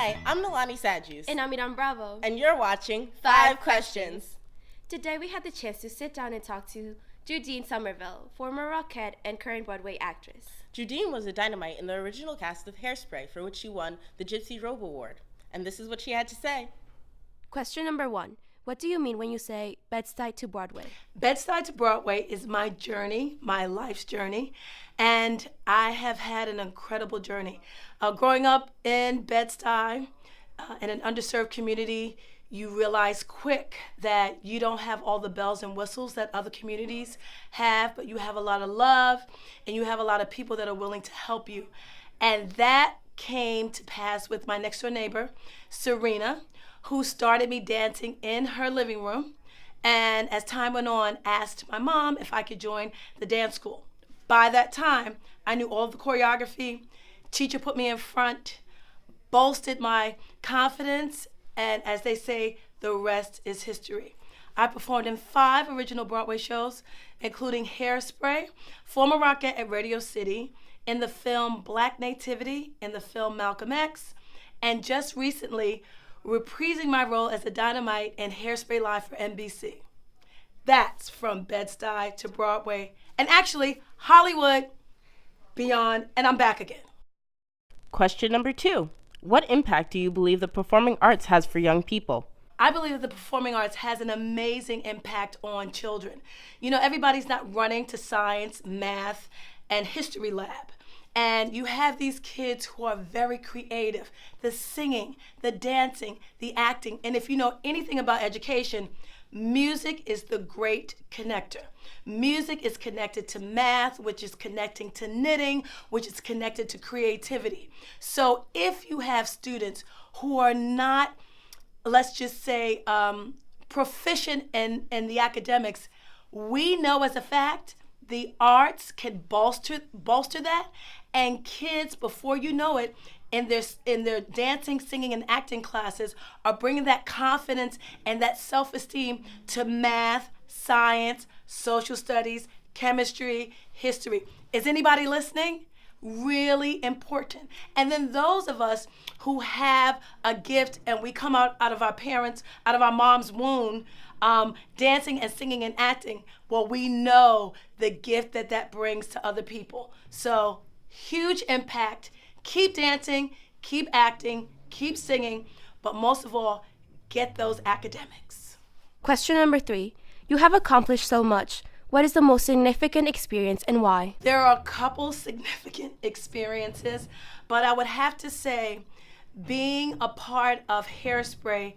Hi, I'm Nalani Sadjus. And I'm Iram Bravo. And you're watching 5 Questions. Today we had the chance to sit down and talk to Judine Somerville, former Rockette and current Broadway actress. Judine was a Dynamite in the original cast of Hairspray, for which she won the Gypsy Robe award. And this is what she had to say. Question number 1. What do you mean when you say Bed-Stuy to Broadway? Bed-Stuy to Broadway is my journey, my life's journey, and I have had an incredible journey. Growing up in Bed-Stuy, in an underserved community, you realize quick that you don't have all the bells and whistles that other communities have, but you have a lot of love and you have a lot of people that are willing to help you. And that came to pass with my next door neighbor, Serena, who started me dancing in her living room, and as time went on, asked my mom if I could join the dance school. By that time, I knew all of the choreography. Teacher put me in front, bolstered my confidence, and as they say, the rest is history. I performed in 5 original Broadway shows, including Hairspray, former Rockette at Radio City, in the film Black Nativity, in the film Malcolm X, and just recently, reprising my role as a Dynamite in Hairspray Live for NBC. That's from Bed-Stuy to Broadway, and actually Hollywood, beyond, and I'm back again. Question number 2. What impact do you believe the performing arts has for young people? I believe that the performing arts has an amazing impact on children. You know, everybody's not running to science, math, and history lab. And you have these kids who are very creative, the singing, the dancing, the acting. And if you know anything about education, music is the great connector. Music is connected to math, which is connecting to knitting, which is connected to creativity. So if you have students who are not, let's just say, proficient in the academics, we know as a fact the arts can bolster that, and kids, before you know it, in their dancing, singing, and acting classes are bringing that confidence and that self-esteem to math, science, social studies, chemistry, history. Is anybody listening? Really important. And then those of us who have a gift and we come out of our parents, out of our mom's womb, dancing and singing and acting, well, we know the gift that brings to other people. So huge impact. Keep dancing, keep acting, keep singing, but most of all, get those academics. Question number 3. You have accomplished so much. What is the most significant experience and why? There are a couple significant experiences, but I would have to say being a part of Hairspray,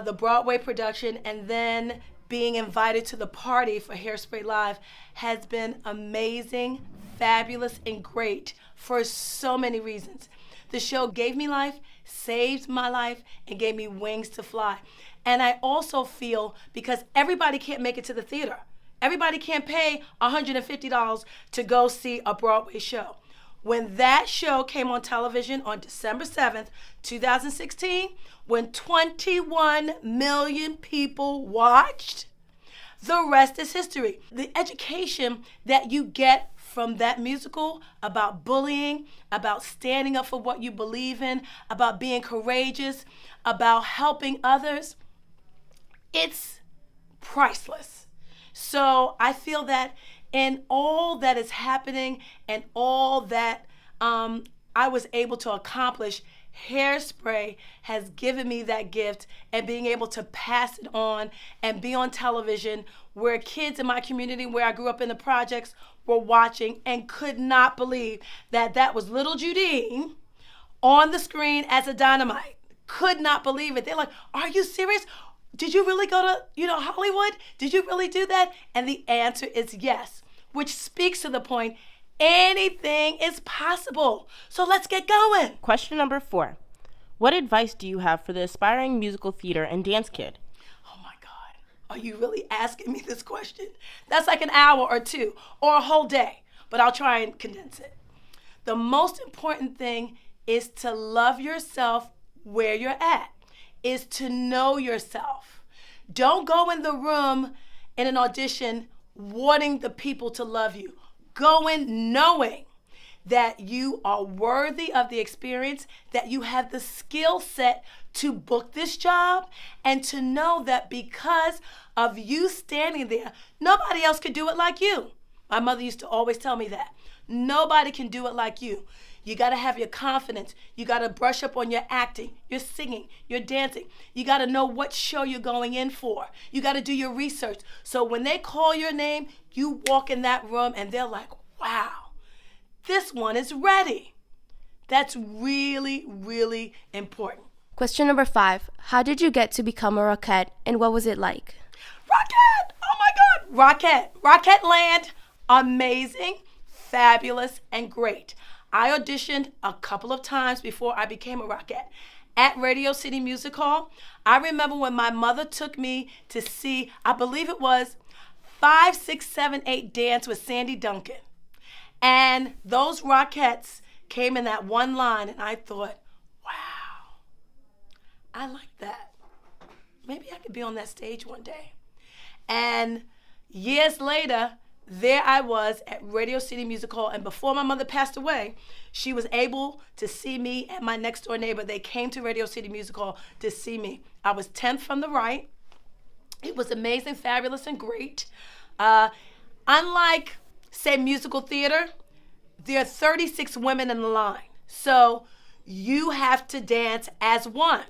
the Broadway production, and then being invited to the party for Hairspray Live has been amazing, fabulous, and great for so many reasons. The show gave me life, saved my life, and gave me wings to fly. And I also feel, because everybody can't make it to the theater, everybody can't pay $150 to go see a Broadway show. When that show came on television on December 7th, 2016, when 21 million people watched, the rest is history. The education that you get from that musical about bullying, about standing up for what you believe in, about being courageous, about helping others, it's priceless. So I feel that in all that is happening and all that I was able to accomplish, Hairspray has given me that gift, and being able to pass it on and be on television where kids in my community where I grew up in the projects were watching and could not believe that was little Judine on the screen as a Dynamite. Could not believe it. They're like, are you serious? Did you really go to, Hollywood? Did you really do that? And the answer is yes, which speaks to the point, anything is possible. So let's get going. Question number 4. What advice do you have for the aspiring musical theater and dance kid? Oh my God, are you really asking me this question? That's like an hour or 2 or a whole day, but I'll try and condense it. The most important thing is to love yourself where you're at, is to know yourself. Don't go in the room in an audition wanting the people to love you. Go in knowing that you are worthy of the experience, that you have the skill set to book this job, and to know that because of you standing there, nobody else could do it like you. My mother used to always tell me that. Nobody can do it like you. You got to have your confidence. You got to brush up on your acting, your singing, your dancing. You got to know what show you're going in for. You got to do your research. So when they call your name, you walk in that room and they're like, wow, this one is ready. That's really, really important. Question number 5. How did you get to become a Rockette, and what was it like? Rockette! Oh my God! Rockette. Rockette Land. Amazing, fabulous, and great. I auditioned a couple of times before I became a Rockette. At Radio City Music Hall, I remember when my mother took me to see, I believe it was 5, 6, 7, 8 Dance with Sandy Duncan. And those Rockettes came in that one line, and I thought, wow, I like that. Maybe I could be on that stage one day. And years later, there I was at Radio City Music Hall, and before my mother passed away, she was able to see me and my next door neighbor. They came to Radio City Music Hall to see me. I was 10th from the right. It was amazing, fabulous, and great. Unlike, say, musical theater, there are 36 women in the line. So you have to dance as one.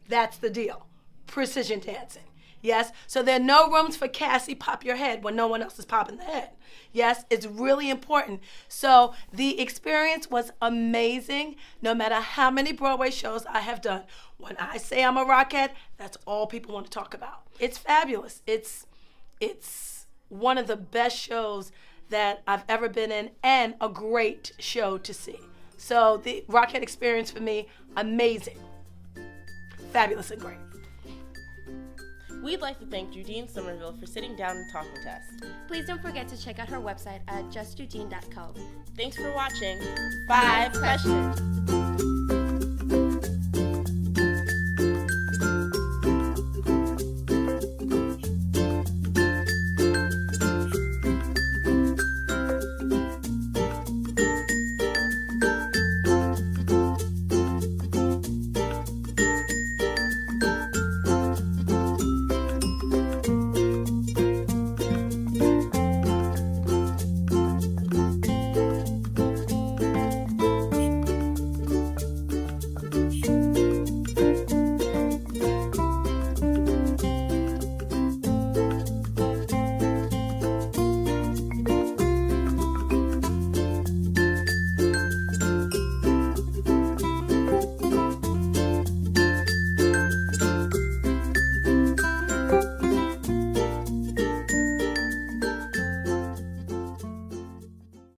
That's the deal. Precision dancing. Yes, so there are no rooms for Cassie pop your head when no one else is popping the head. Yes, it's really important. So the experience was amazing, no matter how many Broadway shows I have done. When I say I'm a Rockette, that's all people want to talk about. It's fabulous. It's one of the best shows that I've ever been in, and a great show to see. So the Rockette experience for me, amazing, fabulous, and great. We'd like to thank Judine Somerville for sitting down and talking to us. Please don't forget to check out her website at justjudine.co. Thanks for watching 5 Questions.